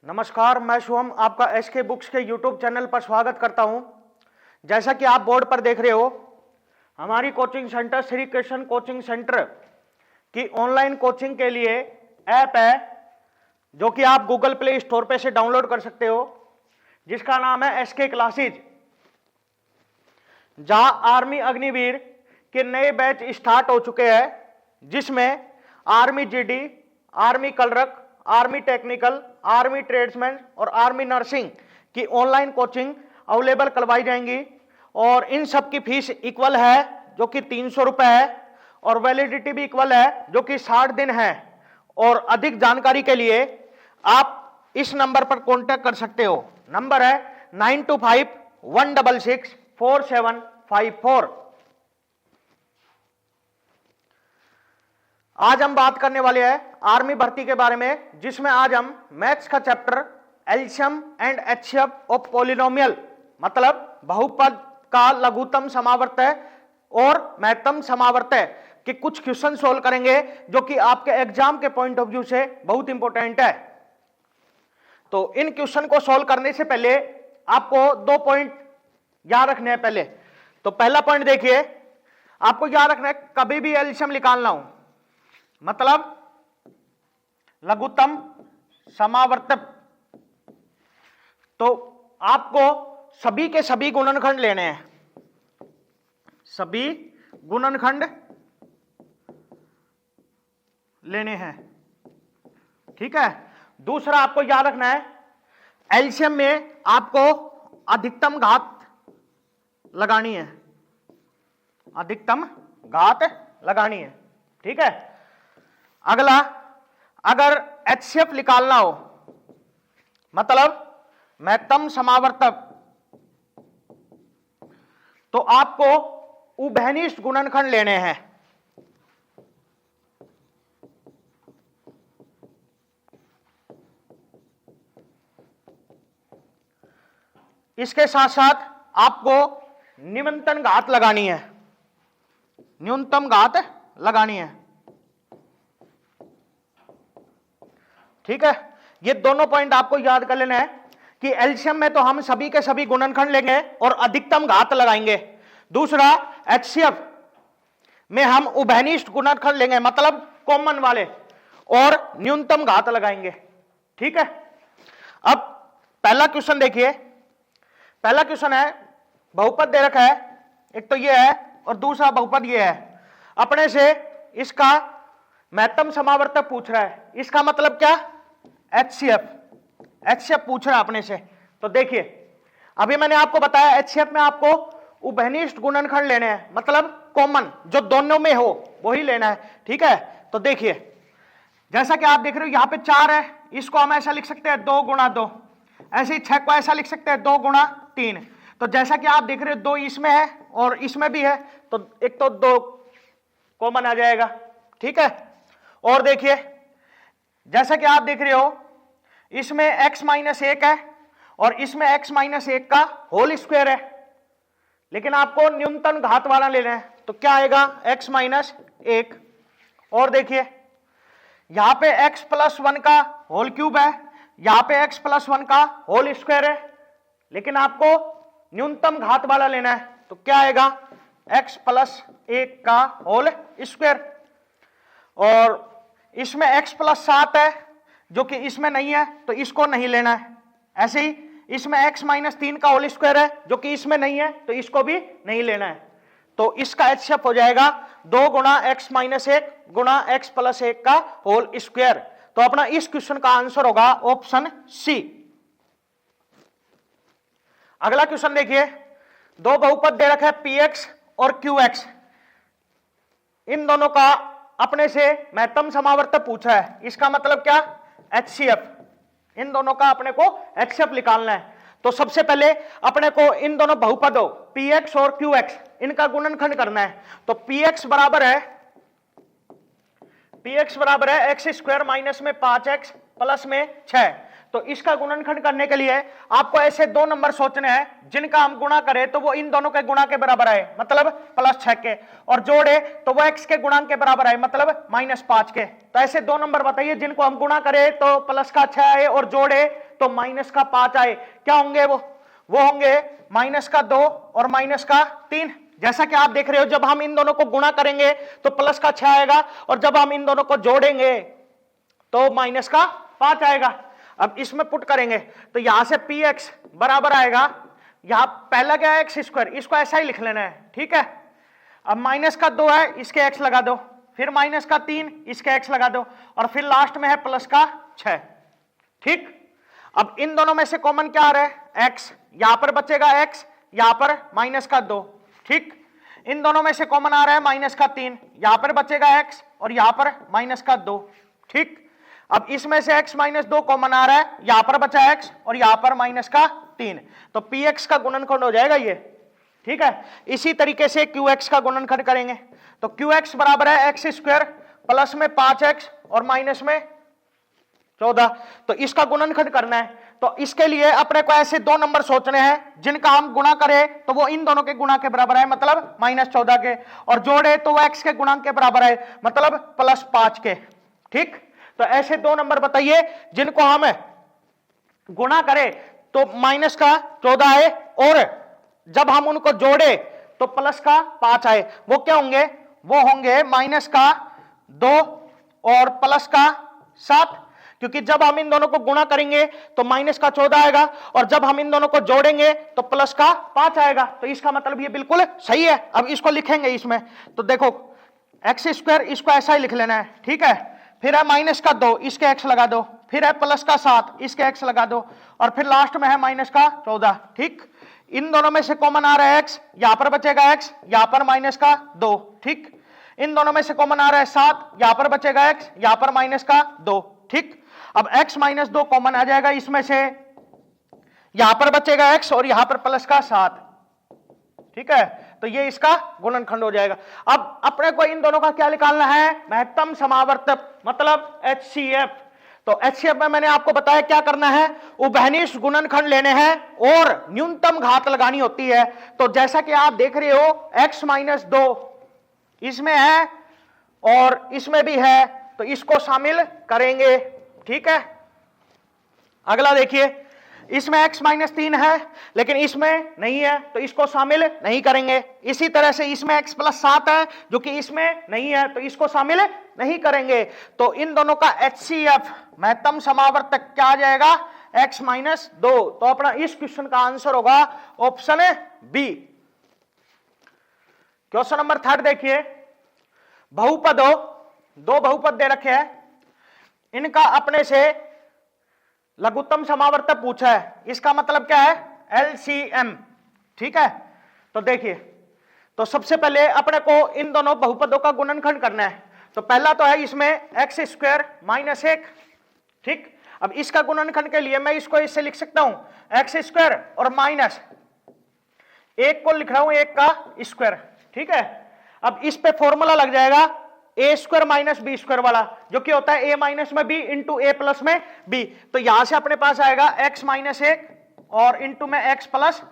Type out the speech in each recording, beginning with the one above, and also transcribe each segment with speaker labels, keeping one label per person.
Speaker 1: नमस्कार, मैं शुभम आपका एसके बुक्स के यूट्यूब चैनल पर स्वागत करता हूं। जैसा कि आप बोर्ड पर देख रहे हो, हमारी coaching centre Shri Krishna coaching centre की ऑनलाइन कोचिंग के लिए ऐप है जो कि आप गूगल प्ले स्टोर पे से डाउनलोड कर सकते हो, जिसका नाम है एसके क्लासेज। जहां आर्मी अग्निवीर के नए बैच स्टार्ट हो चुके हैं, जिसमें army GD, army clerk, army technical, army tradesman और आर्मी नर्सिंग की ऑनलाइन कोचिंग अवेलेबल करवाई जाएंगी। और इन सब की फीस इक्वल है जो कि 300 रुपए है, और वैलिडिटी भी इक्वल है जो कि 60 दिन है। और अधिक जानकारी के लिए आप इस नंबर पर कांटेक्ट कर सकते हो। नंबर है 9251664754। आज हम बात करने वाले हैं आर्मी भर्ती के बारे में, जिसमें आज हम मैथ्स का chapter LCM and HCF of polynomial, मतलब बहुपद का लघुत्तम समावर्तय और महत्तम समावर्तय के कुछ क्वेश्चन सोल्व करेंगे, जो कि आपके एग्जाम के पॉइंट ऑफ व्यू से बहुत इंपॉर्टेंट है। तो इन क्वेश्चन को सोल्व करने से पहले आपको 2 पॉइंट याद रखने हैं। पहले तो पहला पॉइंट देखिए, आपको याद रखना है कभी भी एलसीएम निकालना हो, मतलब लघुत्तम समावर्तक, तो आपको सभी के सभी गुणनखंड लेने हैं, सभी गुणनखंड लेने हैं, ठीक है। दूसरा आपको याद रखना है एलसीएम में आपको अधिकतम घात लगानी है, अधिकतम घात लगानी है, ठीक है। अगला, अगर एचसीएफ निकालना हो, मतलब महत्तम समावर्तक, तो आपको उभयनिष्ठ गुणनखंड लेने हैं। इसके साथ साथ आपको न्यूनतम घात लगानी है, न्यूनतम घात लगानी है, ठीक है। ये दोनों पॉइंट आपको याद कर लेना है कि एलसीएम में तो हम सभी के सभी गुणनखंड लेंगे और अधिकतम घात लगाएंगे। दूसरा, एचसीएफ में हम उभयनिष्ठ गुणनखंड लेंगे, मतलब कॉमन वाले, और न्यूनतम घात लगाएंगे, ठीक है। अब पहला क्वेश्चन देखिए। पहला क्वेश्चन है, बहुपद दे रखा है, एक तो ये है और दूसरा बहुपद ये है। अपने से इसका महत्तम समावर्तक पूछ रहा है, इसका मतलब क्या? एचसीएफ, एचसीएफ पूछ रहा है अपने से। तो देखिए, अभी मैंने आपको बताया एचसीएफ में आपको उभयनिष्ठ गुणनखंड लेने हैं, मतलब कॉमन जो दोनों में हो वही लेना है, ठीक है। तो देखिए, जैसा कि आप देख रहे हो यहां पे 4 है, इसको हम ऐसा लिख सकते हैं 2 गुणा 2, ऐसे ही 6 को ऐसा लिख सकते हैं 2 गुणा 3। तो जैसा कि आप देख रहे हो 2 इसमें है और इसमें भी है, तो एक तो 2 कॉमन आ जाएगा, ठीक है। और देखिए, जैसा कि आप देख रहे हो इसमें x माइनस 1 है और इसमें x माइनस 1 का होल स्क्वायर है, लेकिन आपको न्यूनतम घात वाला लेना है, तो क्या आएगा? x minus 1। और देखिए, यहां पे x प्लस 1 का होल क्यूब है, यहां पे x प्लस 1 का होल स्क्वायर है, लेकिन आपको न्यूनतम घात वाला लेना है, तो क्या आएगा? x प्लस 1 का होल स्क्वायर। और इसमें x प्लस 7 है जो कि इसमें नहीं है, तो इसको नहीं लेना है। ऐसे ही इसमें x माइनस 3 का होल स्क्वायर है जो कि इसमें नहीं है, तो इसको भी नहीं लेना है। तो इसका एचसीएफ हो जाएगा 2 गुणा x माइनस 1 गुणा x प्लस 1 का होल स्क्वायर। तो अपना इस क्वेश्चन का आंसर होगा ऑप्शन सी। अगला क्वेश्चन देखिए, 2 बहुपद दे रखा है px और qx, इन दोनों का अपने से महत्तम समावर्तक पूछा है, इसका मतलब क्या? एचसीएफ। इन दोनों का अपने को एचसीएफ निकालना है। तो सबसे पहले अपने को इन दोनों बहुपदों px और qx इनका गुणनखंड करना है। तो px बराबर है x स्क्वायर माइनस में 5x प्लस में 6, तो इसका गुणनखंड करने के लिए आपको ऐसे दो नंबर सोचने हैं जिनका हम गुणा करें तो वो इन दोनों के गुणा के बराबर आए, मतलब +6 के, और जोड़े तो वो x के गुणांक के बराबर आए, मतलब -5 के। तो ऐसे दो नंबर बताइए जिनको हम गुणा करें तो +6 आए और जोड़े तो -5 आए। क्या होंगे वो होंगे -2 और -3। जैसा कि आप देख रहे हो, जब हम इन दोनों को गुणा करेंगे तो +6 आएगा और जब हम इन दोनों को जोड़ेंगे तो -5 आएगा। अब इसमें पुट करेंगे तो यहां से px बराबर आएगा, यहां पहला क्या है x², इसको ऐसा ही लिख लेना है, ठीक है। अब -2 है, इसके x लगा दो, फिर -3 इसके x लगा दो, और फिर लास्ट में है +6, ठीक। अब इन दोनों में से कॉमन क्या आ रहा है, x, यहां पर बचेगा x, यहां पर -2, ठीक। इन दोनों में से कॉमन आ रहा है -3, यहां पर बचेगा x और यहां पर -2, ठीक। अब इसमें से x -2 कॉमन आ रहा है, यहां पर बचा x और यहां पर -3, तो px का गुणनखंड हो जाएगा ये, ठीक है। इसी तरीके से qx का गुणनखंड करेंगे तो qx बराबर है x² प्लस में 5x और माइनस में 14। तो इसका गुणनखंड करना है तो इसके लिए अपने को ऐसे दो नंबर सोचने हैं जिनका हम गुणा करें तो वो इन दोनों के गुणा के बराबर है, मतलब -14 के, और जोड़े तो वो x के गुणांक के बराबर है, मतलब +5 के, ठीक। तो ऐसे दो नंबर बताइए जिनको हम गुणा करें तो -14 आए और जब हम उनको जोड़े तो +5 आए। वो क्या होंगे, वो होंगे -2 और +7, क्योंकि जब हम इन दोनों को गुणा करेंगे तो -14 आएगा और जब हम इन दोनों को जोड़ेंगे तो +5 आएगा। तो इसका मतलब ये बिल्कुल सही है। अब इसको लिखेंगे इसमें तो देखो x², इसको ऐसा ही लिख लेना है, ठीक है। फिर है -2, इसके x लगा दो, फिर है +7, इसके x लगा दो, और फिर लास्ट में है -14, ठीक। इन दोनों में से कॉमन आ रहा है x, यहां पर बचेगा x, यहां पर -2, ठीक। इन दोनों में से कॉमन आ रहा है 7, यहां पर बचेगा x, यहां पर -2, ठीक। अब x -2 कॉमन आ जाएगा, इसमें से यहां पर बचेगा x और यहां पर +7, ठीक है। तो ये इसका गुणनखंड हो जाएगा। अब अपने को इन दोनों का क्या निकालना है, महत्तम समावर्तक, मतलब HCF। तो HCF में मैंने आपको बताया क्या करना है, उभयनिष्ठ गुणनखंड लेने हैं और न्यूनतम घात लगानी होती है। तो जैसा कि आप देख रहे हो x -2 इसमें है और इसमें भी है, तो इसको शामिल करेंगे, ठीक है। अगला देखिए, इसमें x -3 है लेकिन इसमें नहीं है तो इसको शामिल नहीं करेंगे। इसी तरह से इसमें x +7 है जो कि इसमें नहीं है तो इसको शामिल नहीं करेंगे। तो इन दोनों का HCF महत्तम समावर्तक क्या आ जाएगा, x -2। तो अपना इस क्वेश्चन का आंसर होगा ऑप्शन बी। क्वेश्चन नंबर 3 देखिए, बहुपदों, दो बहुपद दे रखे हैं, इनका अपने से लघुत्तम समावर्तक पूछा है। इसका मतलब क्या है, LCM, ठीक है। तो देखिए, तो सबसे पहले अपने को इन दोनों बहुपदों का गुणनखंड करना है। तो पहला तो है इसमें x² -1, ठीक। अब इसका गुणनखंड के लिए मैं इसको इससे लिख सकता हूं x² और -1 को लिख रहा हूं 1 का स्क्वायर, ठीक है। अब इस पे फॉर्मूला लग जाएगा a² - b² वाला, जो कि होता है a - में b इंटू a प्लस में b। तो यहां से अपने पास आएगा x -1 और इंटू में x +1,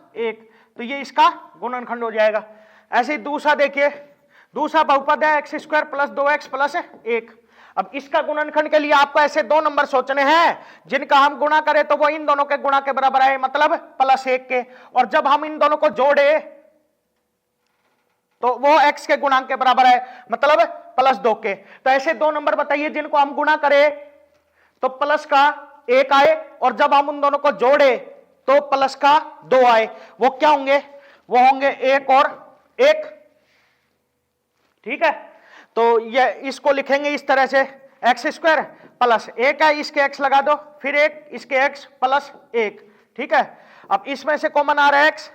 Speaker 1: तो ये इसका गुणनखंड हो जाएगा। ऐसे ही दूसरा देखिए, दूसरा बहुपद है x² + 2x + 1। अब इसका गुणनखंड के लिए आपको ऐसे दो नंबर सोचने हैं जिनका हम गुणा करें तो वो इन दोनों के गुणा के बराबर आए, मतलब +1 के, और जब हम इन दोनों को जोड़े तो वो x के गुणांक के बराबर है, मतलब +2 के। तो ऐसे दो नंबर बताइए जिनको हम गुणा करें तो +1 आए और जब हम उन दोनों को जोड़े तो +2 आए। वो क्या होंगे, वो होंगे 1 और 1, ठीक है। तो ये इसको लिखेंगे इस तरह से x² +1 है, इसके x लगा दो, फिर 1 इसके x +1, ठीक है। अब इसमें से कॉमन आ रहा है x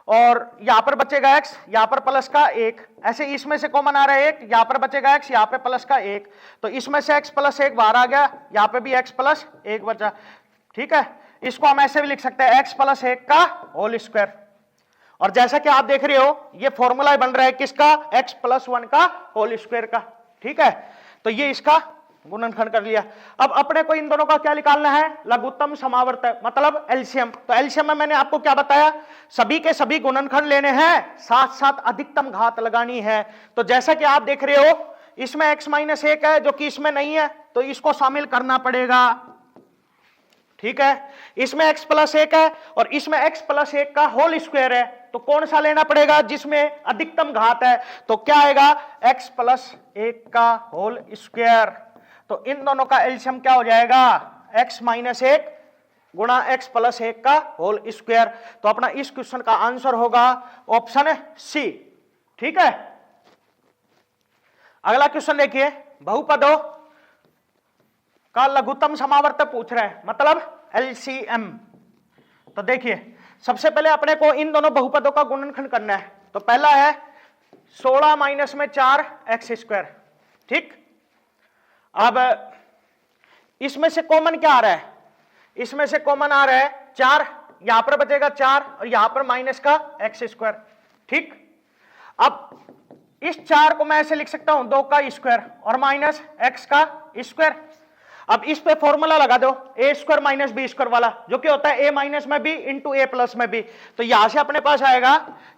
Speaker 1: और यहां पर बचेगा x, यहां पर +1, ऐसे इसमें से कॉमन आ रहा है 1, यहां पर बचेगा x, यहां पे +1, तो इसमें से x +1 बाहर आ गया, यहां पे भी x +1 बचा, ठीक है। इसको हम ऐसे भी लिख सकते हैं x +1 का होल स्क्वायर। और जैसा कि आप देख रहे हो ये फॉर्मूला बन रहा है किसका, x +1 का होल स्क्वायर का, ठीक है। तो ये इसका गुणनखंड कर लिया। अब अपने को इन दोनों का क्या निकालना है, लघुत्तम समावर्त मतलब एलसीएम। तो एलसीएम में मैंने आपको क्या बताया, सभी के सभी गुणनखंड लेने हैं, साथ साथ अधिकतम घात लगानी है। तो जैसा कि आप देख रहे हो इसमें x माइनस 1 है जो कि इसमें नहीं है, तो इसको शामिल करना पड़ेगा। ठीक है, इसमें x प्लस 1 है और इसमें x प्लस 1 का होल स्क्वायर है, तो कौन सा लेना पड़ेगा जिसमें अधिकतम घात है, तो क्या आएगा x प्लस 1 का होल स्क्वायर। तो इन दोनों का एलसीएम क्या हो जाएगा, x माइनस 1 गुणा x प्लस 1 का होल स्क्वायर। तो अपना इस क्वेश्चन का आंसर होगा ऑप्शन सी। ठीक है, अगला क्वेश्चन देखिए, बहुपदों का लघुत्तम समावर्त पूछ रहे हैं, मतलब एलसीएम। तो देखिए सबसे पहले अपने को इन दोनों बहुपदों का गुणनखंड करना है। तो पहला है 16 माइनस में 4 एक्स स्क्वायर। ठीक, अब इसमें से कॉमन क्या आ रहा है, इसमें से कॉमन आ रहा है 4, यहां पर बचेगा 4 और यहां पर माइनस का एक्स स्क्वायर। ठीक, अब इस 4 को मैं ऐसे लिख सकता हूं 2 का स्क्वायर और माइनस एक्स का स्क्वायर। अब इस पे फॉर्मूला लगा दो ए स्क्वायर माइनस बी स्क्वायर वाला, जो कि होता है ए माइनस में बी इंटू ए प्लस में बी। तो यहां से अपने पास आएगा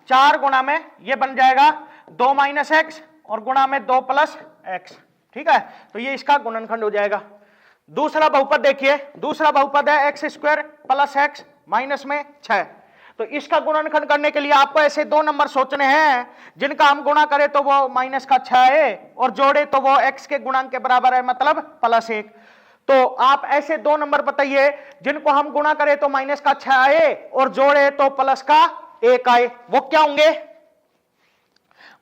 Speaker 1: 4 गुणा में ये बन जाएगा 2 माइनस एक्स और गुणा में 2 प्लस एक्स। ठीक है, तो ये इसका गुणनखंड हो जाएगा। दूसरा बहुपद देखिए, दूसरा बहुपद है x square plus x minus में 6। तो इसका गुणनखंड करने के लिए आपको ऐसे 2 नंबर सोचने हैं जिनका हम गुणा करें तो वो माइनस का 6 है और जोड़े तो वो एक्स के गुणांक के बराबर है, मतलब प्लस 1। तो आप ऐसे 2 नंबर बताइए जिनको हम गुणा करें तो माइनस का 6 आए और जोड़े तो प्लस का 1 आए। वो क्या होंगे,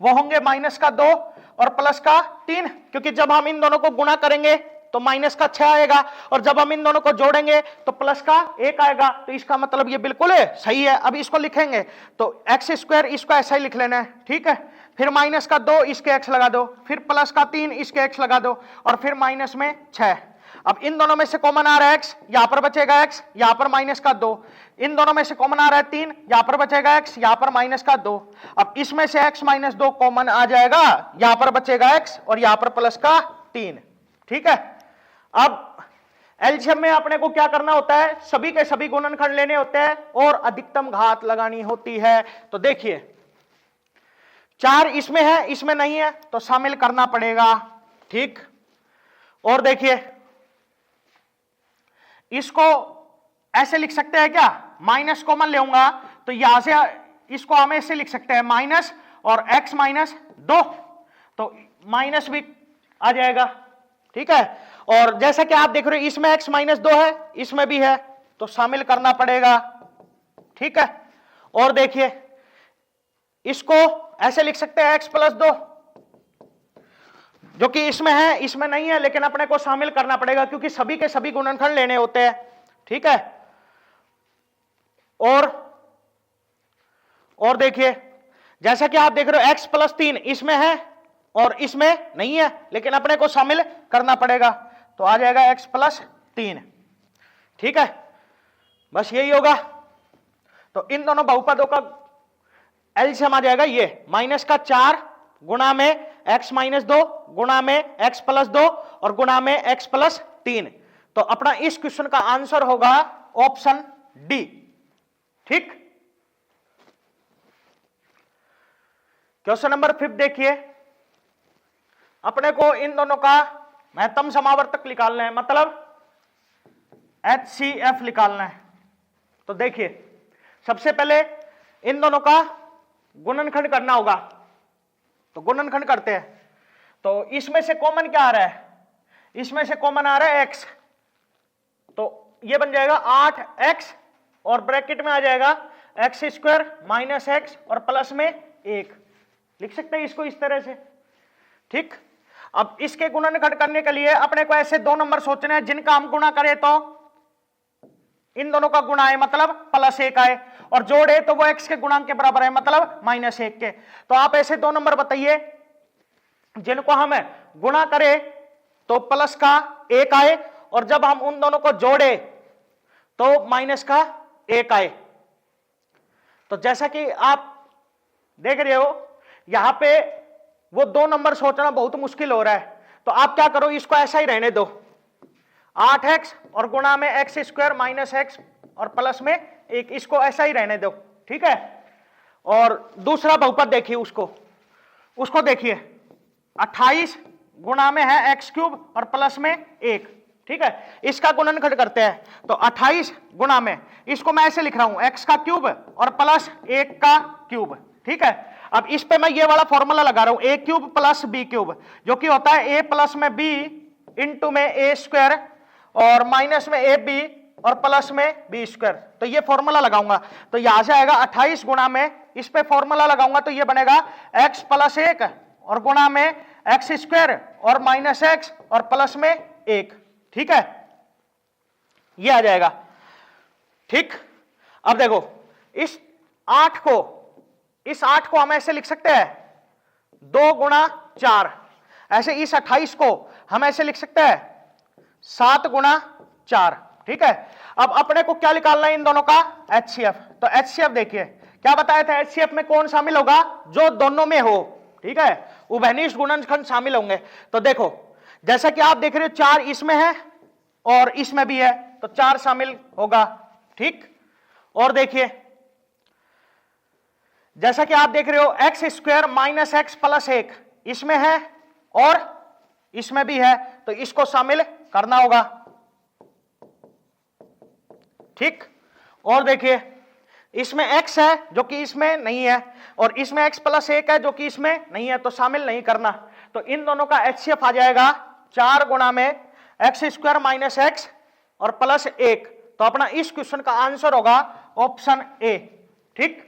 Speaker 1: वो होंगे माइनस का 2 और प्लस का 3, क्योंकि जब हम इन दोनों को गुणा करेंगे तो माइनस का 6 आएगा और जब हम इन दोनों को जोड़ेंगे तो प्लस का 1 आएगा। तो इसका मतलब ये बिल्कुल सही है। अब इसको लिखेंगे तो एक्स स्क्वायर, इसको ऐसा ही लिख लेना है। ठीक है, फिर माइनस का 2 इसके एक्स लगा दो, फिर प्लस का 3 इसके एक्स लगा दो और फिर माइनस में 6। अब इन दोनों में से कॉमन आ रहा है एक्स, यहां पर बचेगा एक्स, यहां पर माइनस का 2। इन दोनों में से कॉमन आ रहा है 3, यहां पर बचेगा एक्स, यहां पर माइनस का 2। अब इसमें से एक्स माइनस 2 कॉमन आ जाएगा, यहां पर बचेगा एक्स और यहां पर प्लस का 3। ठीक है, अब एलसीएम में अपने को क्या करना होता है, सभी के सभी गुणनखंड लेने होते हैं और अधिकतम घात लगानी होती है। तो देखिए 4 इसमें है, इसमें नहीं है, तो शामिल करना पड़ेगा। ठीक, और देखिए इसको ऐसे लिख सकते हैं क्या, माइनस कॉमन लेऊंगा तो यहां से इसको हम ऐसे लिख सकते हैं माइनस और x माइनस 2, तो माइनस भी आ जाएगा। ठीक है, और जैसा कि आप देख रहे हो इसमें x माइनस 2 है, इसमें भी है, तो शामिल करना पड़ेगा। ठीक है, और देखिए इसको ऐसे लिख सकते हैं x प्लस 2, जो कि इसमें है, इसमें नहीं है, लेकिन अपने को शामिल करना पड़ेगा क्योंकि सभी के सभी गुणनखंड लेने होते हैं। ठीक है, और देखिए जैसा कि आप देख रहे हो x प्लस 3 इसमें है और इसमें नहीं है, लेकिन अपने को शामिल करना पड़ेगा, तो आ जाएगा x प्लस 3। ठीक है, बस यही होगा। तो इन दोनों बहुपदों का एलसीएम आ जाएगा ये माइनस का 4 गुणा में x माइनस 2 गुणा में x प्लस 2 और गुणा में x प्लस 3। तो अपना इस क्वेश्चन का आंसर होगा ऑप्शन डी। ठीक, क्वेश्चन नंबर 5 देखिए, अपने को इन दोनों का महत्तम समावर्तक निकालना है, मतलब HCF निकालना है। तो देखिए सबसे पहले इन दोनों का गुणनखंड करना होगा, तो गुणनखंड करते हैं। तो इसमें से कॉमन क्या आ रहा है, इसमें से कॉमन आ रहा है x, तो ये बन जाएगा 8x और ब्रैकेट में आ जाएगा एक्स स्क्वायर माइनस एक्स और प्लस में 1, लिख सकते हैं इसको इस तरह से। ठीक, अब इसके गुणनखंड करने के लिए अपने को ऐसे 2 नंबर सोचने हैं जिनका हम गुणा करें तो इन दोनों का गुणा है, मतलब प्लस 1 आए, और जोड़े तो वो x के गुणांक के बराबर है, मतलब माइनस 1 के। तो आप ऐसे 2 नंबर बताइए जिनको हम गुणा करें तो प्लस का 1 आए और जब हम उन दोनों को जोड़े तो माइनस का 1 आए। तो जैसा कि आप देख रहे हो यहां पे वो 2 नंबर सोचना बहुत मुश्किल हो रहा है। तो आप क्या करो, इसको ऐसा ही रहने दो, 8x और गुणा में एक्स स्क्वायर माइनस एक्स और प्लस में 1, इसको ऐसा ही रहने दो, ठीक है। और दूसरा बहुपद देखिए, उसको देखिए, 28 गुणा में है एक्स क्यूब और प्लस में 1, ठीक है। इसका गुणनखंड करते हैं, तो 28 गुणा में, इसको मैं ऐसे लिख रहा हूं, एक्स का क्यूब और प्लस 1 का क्यूब, ठीक है। अब इस पे मैं ये वाला फॉर्मूला लगा रहा हूं, ए क्यूब प्लस बी क्यूब, जो कि होता है ए प्लस में बी इंटू में ए स्क्वायर और माइनस में ए बी और प्लस में बी स्क्वायर। तो ये फॉर्मूला लगाऊंगा, तो यहां से आएगा 28 गुणा में, इस पे फॉर्मूला लगाऊंगा तो ये बनेगा एक्स प्लस 1 और गुणा में एक्स स्क्वायर और माइनस एक्स और प्लस में 1, ठीक है, ये आ जाएगा, ठीक। अब देखो, इस 8 को हम ऐसे लिख सकते हैं 2 गुणा 4, ऐसे इस 28 को हम ऐसे लिख सकते हैं 7 गुणा 4, ठीक है। अब अपने को क्या निकालना है इन दोनों का HCF, तो HCF देखिए क्या बताया था, HCF में कौन शामिल होगा, जो दोनों में हो, ठीक है, उभयनिष्ठ गुणनखंड शामिल होंगे। तो देखो जैसा कि आप देख रहे हो 4 इसमें है और इसमें भी है, तो 4 शामिल होगा, ठीक। और देखिए जैसा कि आप देख रहे हो x square minus x plus 1 इसमें है और इसमें भी है, तो इसको शामिल करना होगा, ठीक। और देखिए इसमें x है जो कि इसमें नहीं है और इसमें x प्लस 1 है जो कि इसमें नहीं है, तो शामिल नहीं करना। तो इन दोनों का HCF आ जाएगा 4 गुणा में एक्स स्क्वायर माइनस एक्स और प्लस 1। तो अपना इस क्वेश्चन का आंसर होगा ऑप्शन ए, ठीक।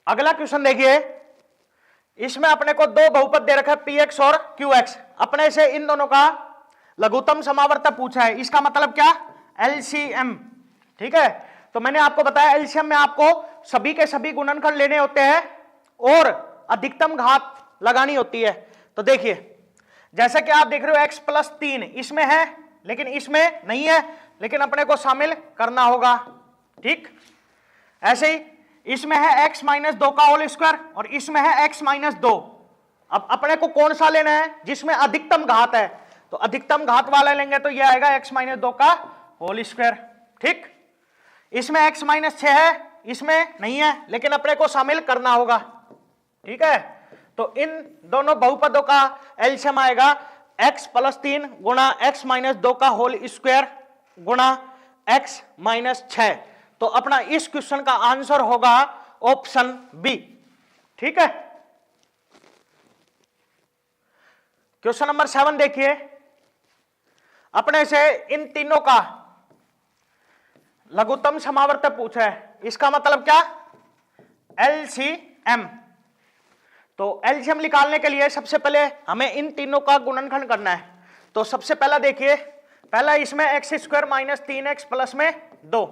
Speaker 1: अगला क्वेश्चन देखिए, इसमें अपने को दो बहुपद दे रखा है px और qx, अपने से इन दोनों का लघुत्तम समावर्त पूछा है, इसका मतलब क्या, LCM, ठीक है। तो मैंने आपको बताया LCM में आपको सभी के सभी गुणनखंड लेने होते हैं और अधिकतम घात लगानी होती है। तो देखिए जैसा कि आप देख रहे हो x प्लस 3 इसमें है लेकिन इसमें नहीं है, लेकिन अपने को शामिल करना होगा, ठीक। ऐसे ही इसमें है x माइनस 2 का होल स्क्वायर और इसमें है x माइनस 2। अब अपने को कौन सा लेना है, जिसमें अधिकतम घात है, तो अधिकतम घात वाला लेंगे तो यह आएगा x माइनस 2 का होल स्क्वायर, ठीक। इसमें x माइनस 6 है, इसमें नहीं है, लेकिन अपने को शामिल करना होगा, ठीक है। तो इन दोनों बहुपदों का एलसीएम आएगा x प्लस 3 गुणा x माइनस 2 का होल स्क्वायर गुणा x माइनस 6। तो अपना इस क्वेश्चन का आंसर होगा ऑप्शन बी, ठीक है। क्वेश्चन नंबर 7 देखिए, अपने से इन तीनों का लघुत्तम समावर्त पूछा है, इसका मतलब क्या, LCM। तो LCM निकालने के लिए सबसे पहले हमें इन तीनों का गुणनखंड करना है। तो सबसे पहला देखिए, पहला इसमें x square minus 3x plus में 2,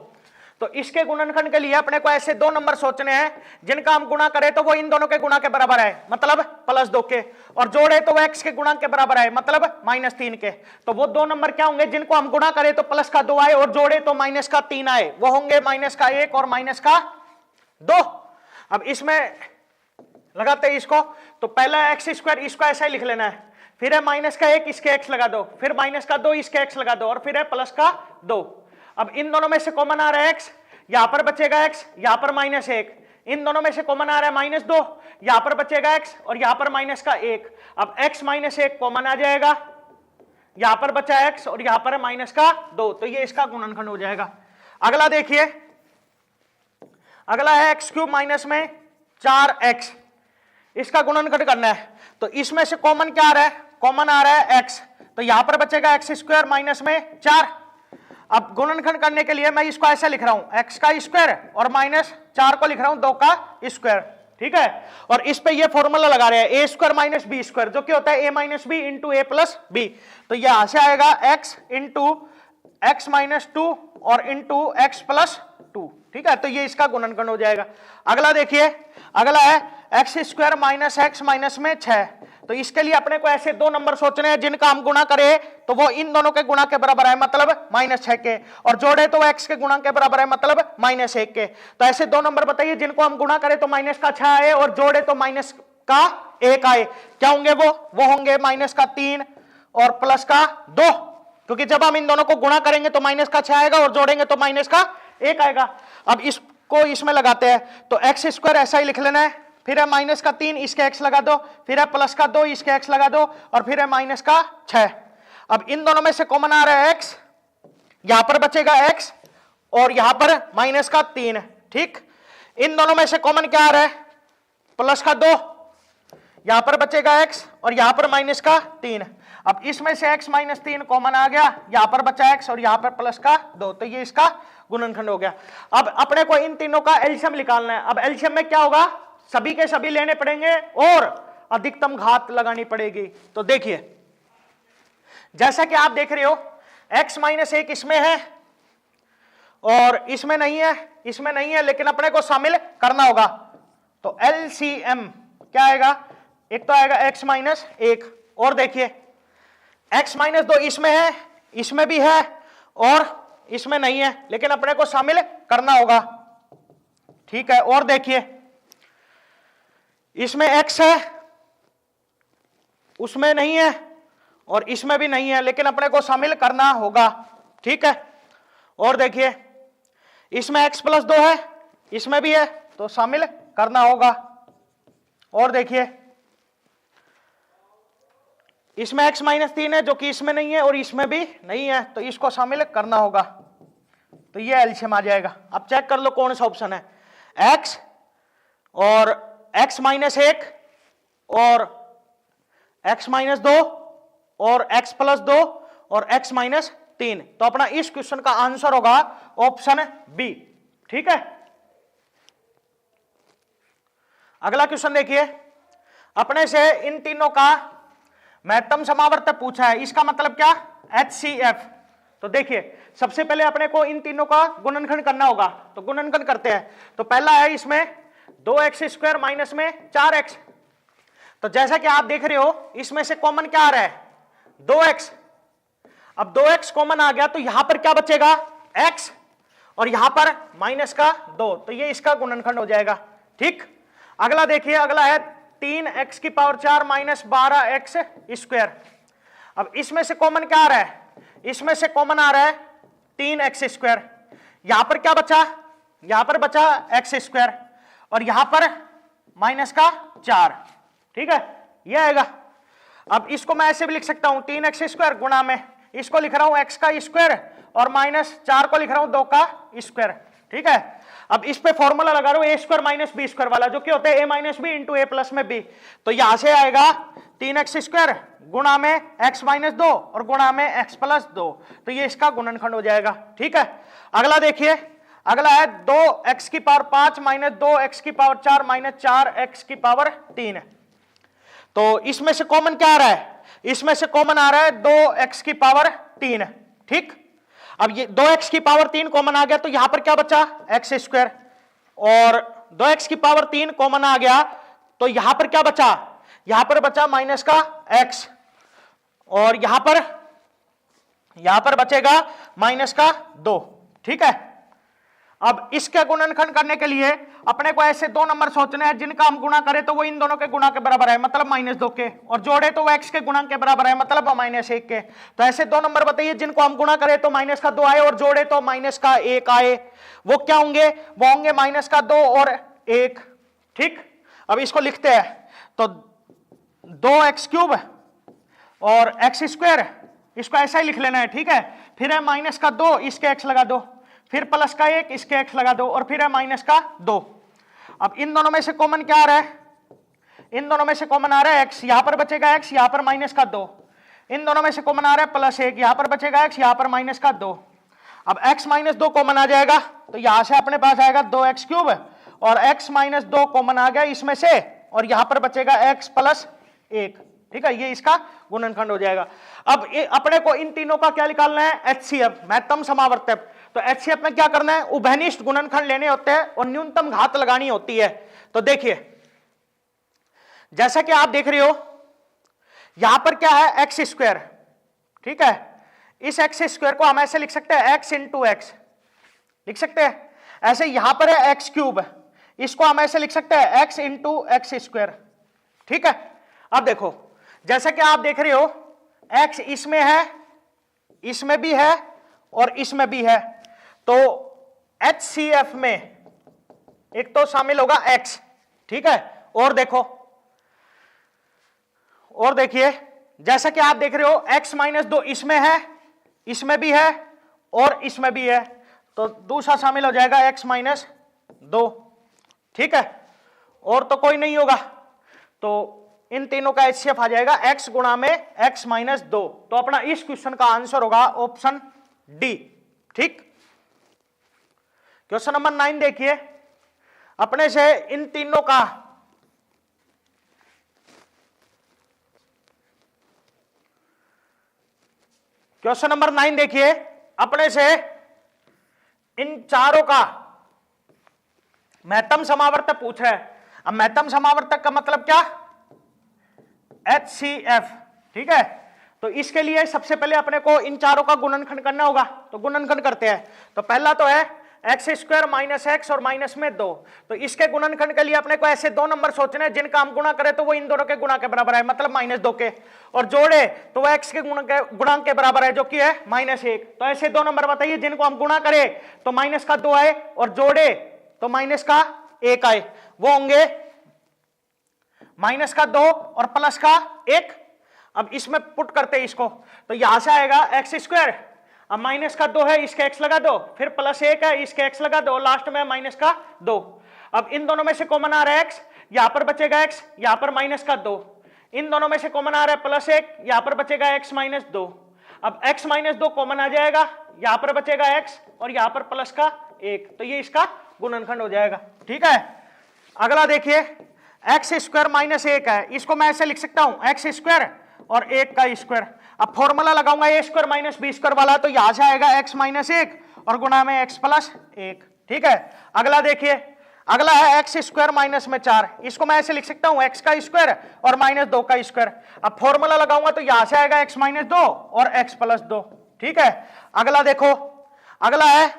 Speaker 1: तो इसके गुणनखंड के लिए अपने को ऐसे दो नंबर सोचने हैं जिनका हम गुणा करें तो वो इन दोनों के गुणा के बराबर है, मतलब प्लस 2 के, और जोड़े तो वो x के गुणा के बराबर है, मतलब माइनस 3 के। तो वो दो नंबर क्या होंगे जिनको हम गुणा करें तो प्लस का 2 आए और जोड़े तो माइनस का 3 आए, वो होंगे माइनस का 1 और माइनस का 2। अब इसमें लगाते हैं इसको, तो पहला एक्स स्क्वायर इसको ऐसा ही लिख लेना है, फिर है माइनस का 1 इसके x लगा दो, फिर माइनस का 2 इसके x लगा दो, और फिर है प्लस का 2। अब इन दोनों में से कॉमन आ रहा है x, यहां पर बचेगा x, यहां पर -1। इन दोनों में से कॉमन आ रहा है -2, यहां पर बचेगा x और यहां पर माइनस का 1। अब x -1 कॉमन आ जाएगा, यहां पर बचा x और यहां पर माइनस का 2, तो ये इसका गुणनखंड हो जाएगा। अगला देखिए, अगला है x³ माइनस में 4x, इसका गुणनखंड करना है। तो इसमें से कॉमन क्या आ रहा है, कॉमन आ रहा है x, तो यहां पर बचेगा x² माइनस में 4। अब गुणनखंड करने के लिए मैं इसको ऐसा लिख रहा हूं, x का स्क्वायर और -4 को लिख रहा हूं 2 का स्क्वायर, ठीक है। और इस पे ये फॉर्मूला लगा रहे हैं a² माइनस b², जो कि होता है a minus B into a plus B. तो ये यहां से आएगा x इंटू x माइनस 2 और इंटू x प्लस 2, ठीक है। तो ये इसका गुणनखंड हो जाएगा। अगला देखिए, अगला है x² माइनस x माइनस में 6। तो इसके लिए अपने को ऐसे दो नंबर सोचने हैं जिनका हम गुणा करें तो वो इन दोनों के गुणा के बराबर है, मतलब -6 के, और जोड़े तो x के गुणा के बराबर है, मतलब -1 के। तो ऐसे दो नंबर बताइए जिनको हम गुणा करें तो माइनस का 6 आए और जोड़े तो माइनस का 1 आए। क्या होंगे वो होंगे -3 और प्लस का 2, क्योंकि जब हम इन दोनों को गुणा करेंगे तो माइनस का 6 आएगा और जोड़ेंगे तो माइनस का 1 आएगा। अब इसको इसमें लगाते हैं, तो x² ऐसा ही लिख लेना है, फिर है -3 इसके x लगा दो, फिर है प्लस का 2 इसके x लगा दो, और फिर है -6। अब इन दोनों में से कॉमन आ रहा है x, यहां पर बचेगा x और यहां पर -3, ठीक। इन दोनों में से कॉमन क्या आ रहा है, प्लस का 2, यहां पर बचेगा x और यहां पर -3। अब इसमें से x -3 कॉमन आ गया, यहां पर बचा x और यहां पर प्लस का 2, तो ये इसका गुणनखंड हो गया। अब अपने को इन तीनों का एलसीएम निकालना है। अब एलसीएम में क्या होगा, सभी के सभी लेने पड़ेंगे और अधिकतम घात लगानी पड़ेगी। तो देखिए, जैसा कि आप देख रहे हो x -1 इसमें है और इसमें नहीं है, इसमें नहीं है, लेकिन अपने को शामिल करना होगा। तो एलसीएम क्या आएगा, एक तो आएगा x -1, और देखिए x -2 इसमें है, इसमें भी है और इसमें नहीं है, लेकिन अपने को शामिल करना होगा, ठीक है। और देखिए इसमें x है, उसमें नहीं है और इसमें भी नहीं है, लेकिन अपने को शामिल करना होगा, ठीक है। और देखिए इसमें x + 2 है, इसमें भी है, तो शामिल करना होगा। और देखिए इसमें x -3 है जो कि इसमें नहीं है और इसमें भी नहीं है, तो इसको शामिल करना होगा। तो ये एलसीएम आ जाएगा। अब चेक कर लो कौन सा ऑप्शन है, x और x -1 और x -2 और x + 2 और x -3। तो अपना इस क्वेश्चन का आंसर होगा ऑप्शन बी, ठीक है। अगला क्वेश्चन देखिए, अपने से इन तीनों का महत्तम समावर्त पूछा है, इसका मतलब क्या, HCF। तो देखिए सबसे पहले अपने को इन तीनों का गुणनखंड करना होगा, तो गुणनखंड करते हैं। तो पहला है इसमें 2x² माइनस में 4x। तो जैसा कि आप देख रहे हो इसमें से कॉमन क्या आ रहा है, 2x। अब 2x कॉमन आ गया तो यहां पर क्या बचेगा, x, और यहां पर -2, तो ये इसका गुणनखंड हो जाएगा, ठीक। अगला देखिए, अगला है 3x⁴ माइनस 12x²। अब इसमें से कॉमन क्या आ रहा है, इसमें से कॉमन आ रहा है 3x²। यहां पर क्या बचा, यहां पर बचा x² और यहां पर -4, ठीक है, ये आएगा। अब इसको मैं ऐसे भी लिख सकता हूं, 3x² गुणा में इसको लिख रहा हूं x² और -4 को लिख रहा हूं 2 का स्क्वायर, ठीक है। अब इस पे फॉर्मूला लगा रहा हूं a² - b² वाला, जो कि होता है a - b into a plus में b। तो यहां से आएगा 3x² गुणा में x -2 और गुणा में x + 2, तो ये इसका गुणनखंड हो जाएगा, ठीक है। अगला देखिए, अगला है 2x⁵ minus 2x⁴ minus 4x�3। तो इसमें से कॉमन क्या आ रहा है, इसमें से कॉमन आ रहा है 2x�3, ठीक। अब ये 2x�3 कॉमन आ गया तो यहां पर क्या बचा, x², और 2x�3 कॉमन आ गया तो यहां पर क्या बचा, यहां पर बचा -x, और यहां पर बचेगा -2, ठीक है। अब इसके गुणनखंड करने के लिए अपने को ऐसे दो नंबर सोचने हैं जिनका हम गुणा करें तो वो इन दोनों के गुणा के बराबर है, मतलब -2 के, और जोड़े तो वो x के गुणा के बराबर है, मतलब -1 के। तो ऐसे दो नंबर बताइए जिनको हम गुणा करें तो -2 आए और जोड़े तो -1 आए। वो क्या होंगे? वो होंगे -2 और 1। ठीक, अब इसको लिखते हैं तो 2x³ और x², इसको ऐसा ही लिख लेना है। ठीक है, फिर है -2, इसके x लगा दो, फिर +1, इसके x लगा दो, और फिर है -2। अब इन दोनों में से कॉमन क्या आ रहा है? इन दोनों में से कॉमन आ रहा है x, यहां पर बचेगा x, यहां पर -2। इन दोनों में से कॉमन आ रहा है +1, यहां पर बचेगा x, यहां पर -2। अब x -2 कॉमन आ जाएगा तो यहां से अपने पास आएगा 2x³ और x -2 कॉमन आ गया इसमें से, और यहां पर बचेगा x +1। ठीक है, ये इसका गुणनखंड हो जाएगा। अब अपने को इन तीनों का क्या निकालना है? HCF, महत्तम समावर्तक। तो HCF में क्या करना है? उभयनिष्ठ गुणनखंड लेने होते हैं और न्यूनतम घात लगानी होती है। तो देखिए, जैसा कि आप देख रहे हो यहां पर क्या है? x²। ठीक है, इस x² को हम ऐसे लिख सकते हैं x × x, लिख सकते हैं ऐसे। यहां पर है x³, इसको हम ऐसे लिख सकते हैं x × x²। ठीक है, अब देखो जैसा कि आप देख रहे हो x इसमें है, इसमें भी है और इसमें भी है, तो HCF में एक तो शामिल होगा x। ठीक है, और देखो, और देखिए जैसा कि आप देख रहे हो x -2 इसमें है, इसमें भी है और इसमें भी है, तो दूसरा शामिल हो जाएगा x -2। ठीक है, और तो कोई नहीं होगा, तो इन तीनों का HCF आ जाएगा x गुणा में x -2। तो अपना इस क्वेश्चन का आंसर होगा ऑप्शन डी। ठीक, क्वेश्चन नंबर 9 देखिए, अपने से इन तीनों का क्वेश्चन नंबर 9 देखिए, अपने से इन चारों का महत्तम समावर्तक पूछ रहा है। अब महत्तम समावर्तक का मतलब क्या? HCF। ठीक है, तो इसके लिए सबसे पहले अपने को इन चारों का गुणनखंड करना होगा, तो गुणनखंड करते हैं। तो पहला तो है x² -x और -2। तो इसके गुणनखंड के लिए अपने को ऐसे दो नंबर सोचने हैं जिनका हम गुणा करें तो वो इन दोनों के गुणा के बराबर है, मतलब -2 के, और जोड़े तो वो x के गुणांक के बराबर है जो कि है -1। तो ऐसे दो नंबर बताइए जिनको हम गुणा करें तो -2 आए और जोड़े तो -1 आए। वो होंगे -2 और +1। अब इसमें पुट करते हैं इसको, तो यहां से आएगा x², अब -2 है, इसके x लगा दो, फिर +1 है, इसके x लगा दो, लास्ट में -2। अब इन दोनों में से कॉमन आ रहा है x, यहां पर बचेगा x, यहां पर -2। इन दोनों में से कॉमन आ रहा है +1, यहां पर बचेगा x -2। अब x -2 कॉमन आ जाएगा, यहां पर बचेगा x और यहां पर +1, तो ये इसका गुणनखंड हो जाएगा। ठीक है, अगला देखिए x² -1 है, इसको मैं ऐसे लिख सकता हूं x² और 1 का स्क्वायर। अब फॉर्मूला लगाऊंगा a² - b² वाला, तो यहां से आएगा x -1 और गुणा में x +1। ठीक है, अगला देखिए, अगला है x² -4, इसको मैं ऐसे लिख सकता हूं x का स्क्वायर और -2 का स्क्वायर। अब फॉर्मूला लगाऊंगा तो यहां से आएगा x -2 और x +2। ठीक है, अगला देखो, अगला है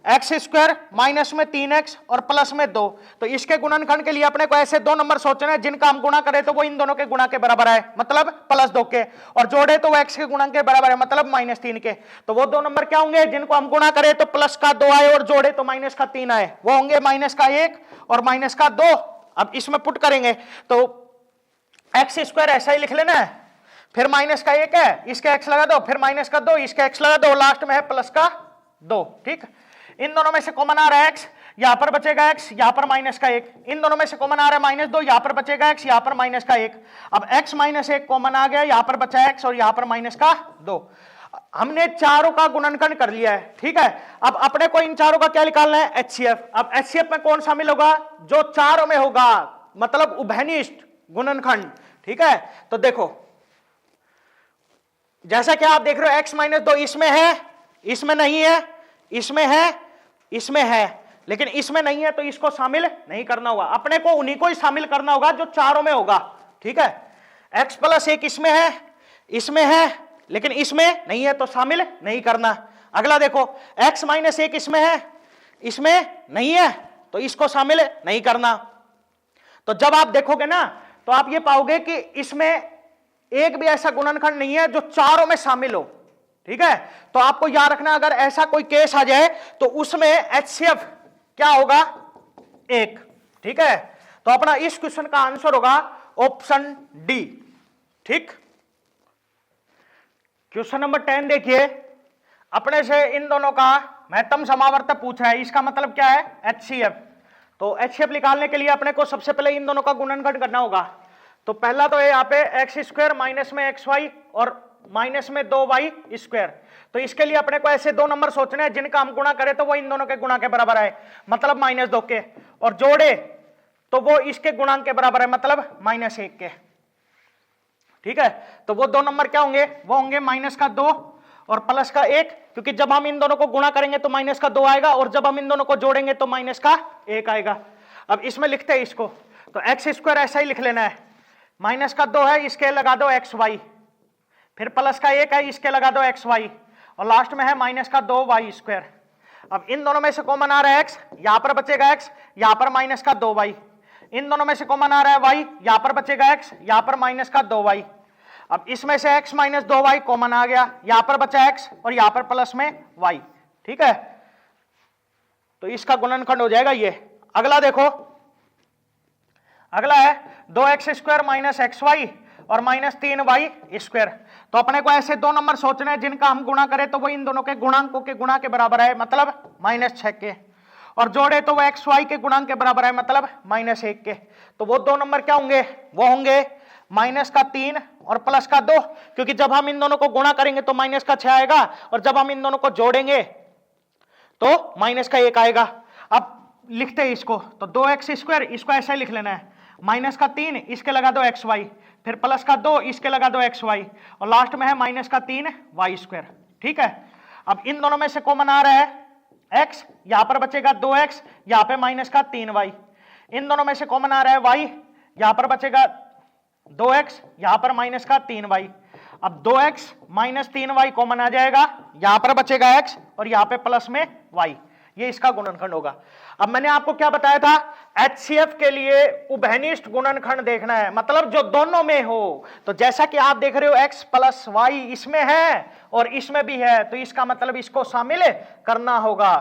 Speaker 1: x² -3x और +2। तो इसके गुणनखंड के लिए अपने को ऐसे दो नंबर सोचने हैं जिनका हम गुणा करें तो वो इन दोनों के गुणा के बराबर है, मतलब +2 के, और जोड़े तो वो x के गुणा के बराबर है, मतलब -3 के। तो वो दो नंबर क्या होंगे जिनको हम गुणा करें तो +2 आए और जोड़े तो -3 आए, वो होंगे -1 और -2। अब इसमें पुट करेंगे तो x² ऐसा ही लिख लेना है, फिर -1 है, इसके x लगा दो, फिर -2, इसके x लगा दो, लास्ट में है +2। ठीक, इन दोनों में से कॉमन आ रहा है x, यहां पर बचेगा x, यहां पर -1। इन दोनों में से कॉमन आ रहा है -2, यहां पर बचेगा x, यहां पर -1। अब x -1 कॉमन आ गया, यहां पर बचा x और यहां पर -2। हमने चारों का गुणनखंड कर लिया है। ठीक है, अब अपने को इन चारों का क्या निकालना है? HCF। अब HCF में कौन शामिल होगा? जो चारों में होगा, मतलब उभयनिष्ठ गुणनखंड। ठीक है, तो देखो जैसा कि आप देख रहे हो x -2 इसमें है, इसमें नहीं है, इसमें है, इसमें है, लेकिन इसमें नहीं है तो इसको शामिल नहीं करना होगा। अपने को उन्हीं को ही शामिल करना होगा जो चारों में होगा। ठीक है, x +1 इसमें है, इसमें है, लेकिन इसमें नहीं है तो शामिल नहीं करना। अगला देखो x -1 इसमें है, इसमें नहीं है तो इसको शामिल नहीं करना। तो जब आप देखोगे ना तो आप ये पाओगे कि इसमें एक भी ऐसा गुणनखंड नहीं है जो चारों में शामिल हो। ठीक है, तो आपको याद रखना अगर ऐसा कोई केस आ जाए तो उसमें HCF क्या होगा, 1। ठीक है, तो अपना इस क्वेश्चन का आंसर होगा ऑप्शन डी। ठीक, क्वेश्चन नंबर 10 देखिए, अपने से इन दोनों का महत्तम समावर्त पूछा है, इसका मतलब क्या है, HCF। तो HCF निकालने के लिए अपने को सबसे पहले इन दोनों का गुणनखंड करना होगा। तो पहला तो है यहाँ पे एक्स स्क्वायर माइनस में XY और माइनस में 2y स्क्वायर। तो इसके लिए अपने को ऐसे दो नंबर सोचने हैं जिनका हम गुणा करें तो वो इन दोनों के गुणा के बराबर है, मतलब -2 के, और जोड़े तो वो इसके गुणांक के बराबर है, मतलब -1 के। ठीक है, तो वो दो नंबर क्या होंगे, वो होंगे -2 और +1, क्योंकि जब हम इन दोनों को गुणा करेंगे तो -2 आएगा और जब हम इन दोनों को जोड़ेंगे तो -1 आएगा। अब इसमें लिखते हैं इसको, तो एक्स स्क्वायर ऐसा ही लिख लेना है, -2 है इसके लगा दो XY, फिर +1 है इसके लगा दो XY और लास्ट में है -2y स्क्वायर। अब इन दोनों में से कॉमन आ रहा है x, यहां पर बचेगा x, यहां पर -2y। इन दोनों में से कॉमन आ रहा है y, यहां पर बचेगा x, यहां पर -2y। अब इसमें से x - 2y कॉमन आ गया, यहां पर बचा x और यहां पर प्लस में y। ठीक है, तो इसका गुणनखंड हो जाएगा ये। अगला देखो, अगला है 2x स्क्वायर -xy और -3y स्क्वायर। तो अपने को ऐसे दो नंबर सोचने हैं जिनका हम गुणा करें तो वो इन दोनों के गुणांकों के गुणा के बराबर है, मतलब -6 के, और जोड़े तो वो XY के गुणांक के बराबर है, मतलब -1 के। तो वो दो नंबर क्या होंगे, वो होंगे -3 और +2, क्योंकि जब हम इन दोनों को गुणा करेंगे तो -6 आएगा और जब हम इन दोनों को जोड़ेंगे तो -1 आएगा। अब लिखते हैं इसको, तो 2x स्क्वायर, इसको ऐसा ही लिख लेना है, -3 इसके लगा दो XY, फिर +2 इसके लगा दो XY और लास्ट में है -3y स्क्वायर। ठीक है, अब इन दोनों में से कॉमन आ रहा है x, यहां पर बचेगा 2x, यहां पे -3y। इन दोनों में से कॉमन आ रहा है y, यहां पर बचेगा 2x, यहां पर -3y। अब 2x -3y कॉमन आ जाएगा, यहां पर बचेगा x और यहां पे प्लस में y। ये इसका गुणनखंड होगा। अब मैंने आपको क्या बताया था, HCF के लिए उभयनिष्ठ गुणनखंड देखना है, मतलब जो दोनों में हो। तो जैसा कि आप देख रहे हो x + y इसमें है और इसमें भी है, तो इसका मतलब इसको शामिल करना होगा।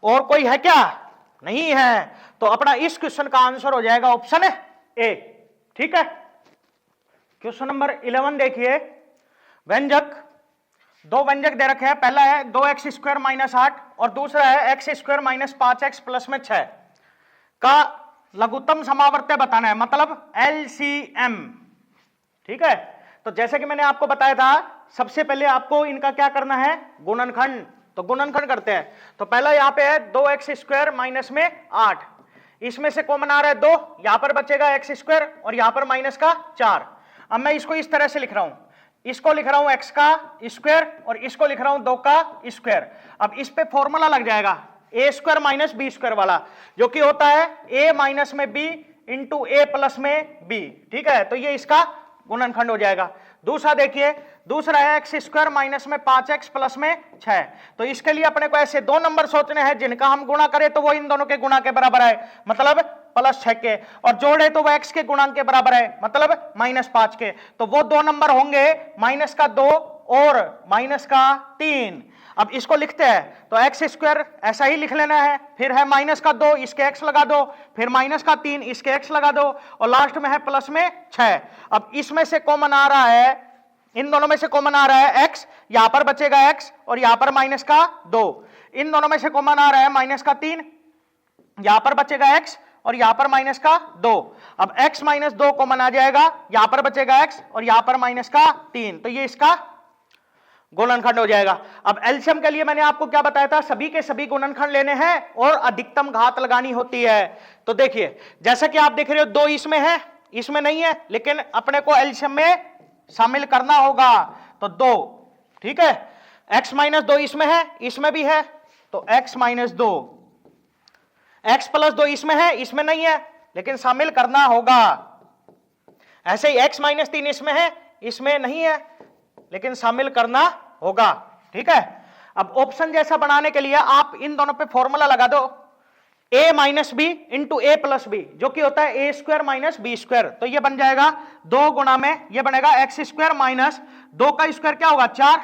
Speaker 1: और कोई है क्या, नहीं है, तो अपना इस क्वेश्चन का आंसर हो जाएगा ऑप्शन ए। ठीक है, क्वेश्चन नंबर 11 देखिए, व्यंजक, दो व्यंजक दे रखे हैं, पहला है 2x स्क्वायर -8 और दूसरा है x स्क्वायर -5x प्लस में 6 का लघुत्तम समावर्त्य बताना है, मतलब LCM। ठीक है, तो जैसे कि मैंने आपको बताया था, सबसे पहले आपको इनका क्या करना है, गुणनखंड। तो गुणनखंड करते हैं। तो पहला यहां पे है 2x स्क्वायर -8, इसमें से कॉमन आ रहा है 2, यहां पर बचेगा x स्क्वायर और यहां पर -4। अब मैं इसको इस तरह से लिख रहा हूं, इसको लिख रहा हूं x का स्क्वायर और इसको लिख रहा हूं 2 का स्क्वायर। अब इस पे फॉर्मूला लग जाएगा a स्क्वायर - b स्क्वायर वाला, जो कि होता है a माइनस में b इंटू a प्लस में b। ठीक है, तो ये इसका गुणनखंड हो जाएगा। दूसरा देखिए, दूसरा है x स्क्वायर -5x प्लस में 6। तो इसके लिए अपने को ऐसे दो नंबर सोचने हैं जिनका हम गुणा करें तो वो इन दोनों के गुणा के बराबर है, मतलब +6 के, और जोड़े तो वो x के गुणांक के बराबर है, मतलब -5 के। तो वो दो नंबर होंगे -2 और -3। अब इसको लिखते हैं, तो x स्क्वायर ऐसा ही लिख लेना है, फिर है -2 इसके x लगा दो, फिर -3 इसके x लगा दो और लास्ट में है प्लस में 6। अब इसमें से कॉमन आ रहा है, इन दोनों में से कॉमन आ रहा है x, यहां पर बचेगा x और यहां पर -2। इन दोनों में से कॉमन आ रहा है -3, यहां पर बचेगा x और यहां पर -2। अब x - 2 कॉमन आ जाएगा, यहां पर बचेगा x और यहां पर -3। तो ये इसका गुणनखंड हो जाएगा। अब एलसीएम के लिए मैंने आपको क्या बताया था, सभी के सभी गुणनखंड लेने हैं और अधिकतम घात लगानी होती है। तो देखिए, जैसा कि आप देख रहे हो 2 इसमें है, इसमें नहीं है, लेकिन अपने को एलसीएम में शामिल करना होगा, तो 2। ठीक है, x - 2 इसमें है, इसमें भी है, तो x - 2, x + 2 इसमें है, इसमें नहीं है, लेकिन शामिल करना होगा। ऐसे ही x - 3 इसमें है, इसमें नहीं है, लेकिन शामिल करना होगा। ठीक है, अब ऑप्शन जैसा बनाने के लिए आप इन दोनों पे फॉर्मूला लगा दो, a minus B into A plus B, जो कि होता है A square minus B square. तो ये बन जाएगा 2 गुणा में ये बनेगा एक्स स्क्वायर माइनस 2 का स्क्वायर क्या होगा 4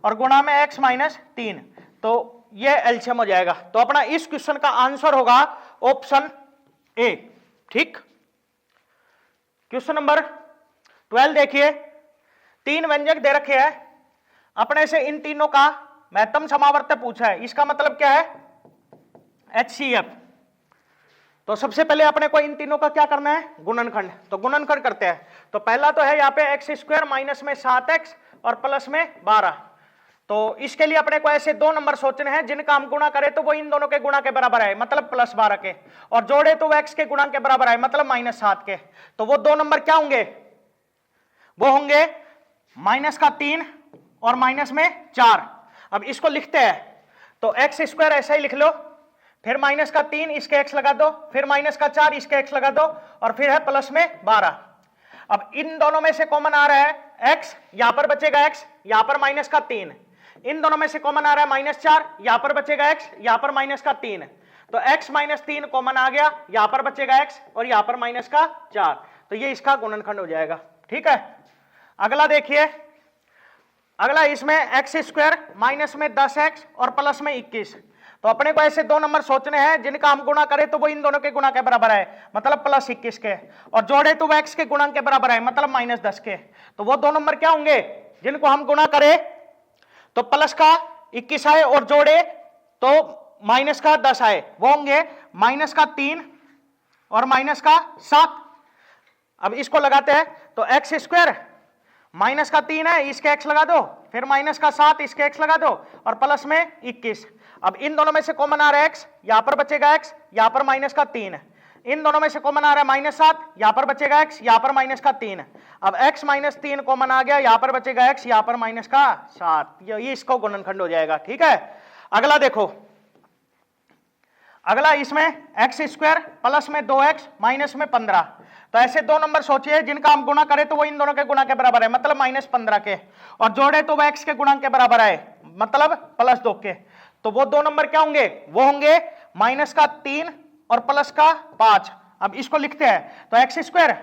Speaker 1: और गुणा में एक्स माइनस 3। तो ये एलसीएम हो जाएगा। तो अपना इस क्वेश्चन का आंसर होगा ऑप्शन ए। ठीक, क्वेश्चन नंबर 12 देखिए, 3 व्यंजक दे रखे हैं, अपने से इन तीनों का महत्तम समावर्त पूछा है। इसका मतलब क्या है HCF। तो सबसे पहले अपने को इन तीनों का क्या करना है गुणनखंड। तो गुणनखंड करते हैं। तो पहला तो है यहाँ पे एक्स स्क्वायर माइनस में 7x और प्लस में 12। तो इसके लिए अपने को ऐसे 2 नंबर सोचने हैं जिनका हम गुणा करें तो वो इन दोनों के गुणा के बराबर है, मतलब प्लस 12 के, और जोड़े तो वो x के गुणा के बराबर है, मतलब माइनस 7 के। तो वो 2 नंबर क्या होंगे, वो होंगे माइनस का 3 और माइनस में 4। अब इसको लिखते हैं तो एक्स स्क्वायर ऐसा ही लिख लो, फिर माइनस का 3 इसके x लगा दो, फिर माइनस का 4 इसके x लगा दो, और फिर है प्लस में 12। अब इन दोनों में से कॉमन आ रहा है x, यहां पर बचेगा x, यहां पर माइनस का 3। इन दोनों में से कॉमन आ रहा है माइनस 4, यहां पर बचेगा x, यहां पर माइनस का 3। तो x माइनस 3 कॉमन आ गया, यहां पर बचेगा x और यहां पर माइनस का 4। तो ये इसका गुणनखंड हो जाएगा। ठीक है, अगला देखिए, अगला इसमें एक्स स्क्वायर माइनस में 10x और प्लस में 21। तो अपने को ऐसे 2 नंबर सोचने हैं जिनका हम गुणा करें तो वो इन दोनों के गुणा के बराबर है, मतलब प्लस 21 के, और जोड़े तो वो एक्स के गुणा के बराबर है, मतलब माइनस 10 के। तो वो 2 नंबर क्या होंगे जिनको हम गुणा करें तो प्लस का 21 आए और जोड़े तो माइनस का 10 आए, वो होंगे माइनस का 3 और माइनस का 7। अब इसको लगाते हैं तो एक्स स्क्वायर माइनस का 3 है, इसके x लगा दो, फिर माइनस का 7 इसके x लगा दो, और प्लस में 21। अब इन दोनों में से कॉमन आ रहा है x, यहां पर बचेगा x, यहां पर माइनस का 3। इन दोनों में से कॉमन आ रहा है माइनस 7, यहां पर बचेगा x, यहां पर माइनस का 3। अब x माइनस 3 कॉमन आ गया, यहां पर बचेगा x, यहां पर माइनस का 7। ये इसको गुणनखंड हो जाएगा। ठीक है, अगला देखो, अगला इसमें एक्स स्क्वायर प्लस में 2x माइनस में 15। तो ऐसे 2 नंबर सोचिए जिनका हम गुणा करें तो वो इन दोनों के गुणा के बराबर है, मतलब माइनस 15 के, और जोड़े तो वो x के गुणा के बराबर है, मतलब प्लस 2 के। तो वो 2 नंबर क्या होंगे, वो होंगे माइनस का 3 और प्लस का 5। अब इसको लिखते हैं तो एक्स स्क्वायर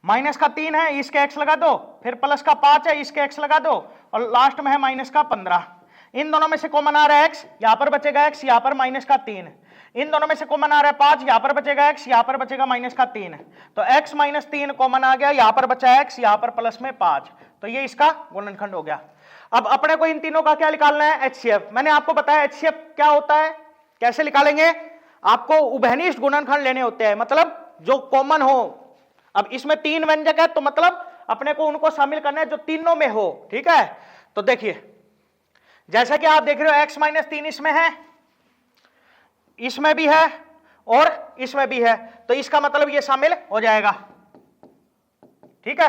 Speaker 1: माइनस का 3 है, इसके x लगा दो, फिर प्लस का 5 है, इसके x लगा दो, और लास्ट में है माइनस का 15। इन दोनों में से कॉमन आ रहा है x, यहां पर बचेगा x, यहां पर माइनस का 3। इन दोनों में से कॉमन आ रहा है 5, यहां पर बचेगा x, यहां पर बचेगा माइनस का 3। तो x माइनस 3 कॉमन आ गया, यहां पर बचा x, यहां पर प्लस में 5। तो ये इसका गुणनखंड हो गया। अब अपने को इन तीनों का क्या निकालना है HCF। मैंने आपको बताया HCF क्या होता है, कैसे निकालेंगे, आपको उभयनिष्ठ गुणनखंड लेने होते हैं, मतलब जो कॉमन हो। अब इसमें 3 व्यंजक है तो मतलब अपने को उनको शामिल करना है जो तीनों में हो। ठीक है, तो देखिए जैसा कि आप देख रहे हो x माइनस 3 इसमें है, इसमें भी है और इसमें भी है, तो इसका मतलब ये शामिल हो जाएगा। ठीक है,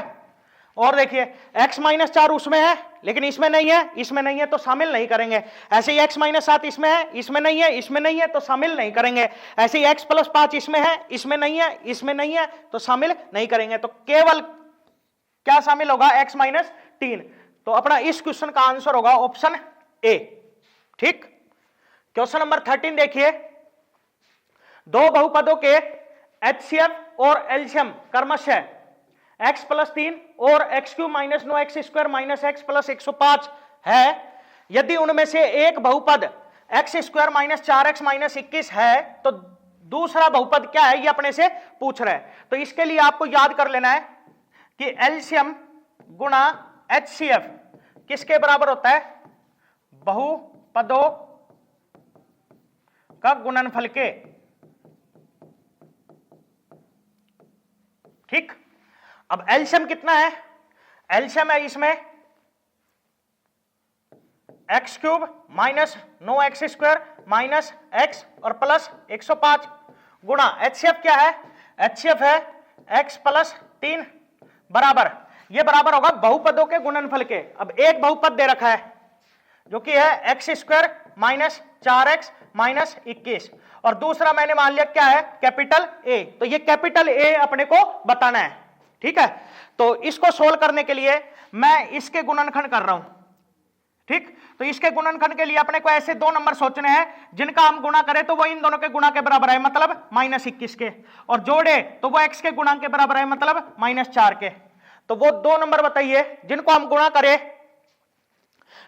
Speaker 1: और देखिए x माइनस 4 उसमें है लेकिन इसमें नहीं है, इसमें नहीं है तो शामिल नहीं करेंगे। ऐसे ही x माइनस 7 इसमें है, इसमें नहीं है, इसमें नहीं है तो शामिल नहीं करेंगे। ऐसे ही x प्लस 5 इसमें है, इसमें नहीं है, इसमें नहीं है तो शामिल नहीं करेंगे। तो केवल क्या शामिल होगा, x माइनस 3। तो अपना इस क्वेश्चन का आंसर होगा ऑप्शन ए। ठीक, क्वेश्चन नंबर 13 देखिए, 2 बहुपदों के HCF और एलसीएम क्रमशः x प्लस 3 और x cube minus 9x square minus x plus 105 है। यदि उनमें से एक बहुपद x square minus 4x minus 21 है तो दूसरा बहुपद क्या है, ये अपने से पूछ रहा है। तो इसके लिए आपको याद कर लेना है कि एलसीएम गुणा HCF किसके बराबर होता है, बहुपदों का गुणनफल के। ठीक, अब एलसीएम कितना है, एलसीएम है इसमें x cube minus 9x square minus x और प्लस 105 गुणा HCF क्या है, HCF है x प्लस 3 बराबर, ये बराबर होगा बहुपदों के गुणनफल के। अब एक बहुपद दे रखा है जो कि है x square minus 4x minus 21, और दूसरा मैंने मान लिया क्या है, कैपिटल A। तो ये कैपिटल A अपने को बताना है। ठीक है, तो इसको सोल्व करने के लिए मैं इसके गुणनखंड कर रहा हूं, ठीक, तो इसके गुणनखंड के लिए अपने को ऐसे दो नंबर सोचने हैं जिनका हम गुणा करें तो वो इन दोनों के गुणा के बराबर है, मतलब -21 के, और जोड़े तो वो x के गुणांक के बराबर है, मतलब -4 के। तो वो दो नंबर बताइए जिनको हम गुणा करें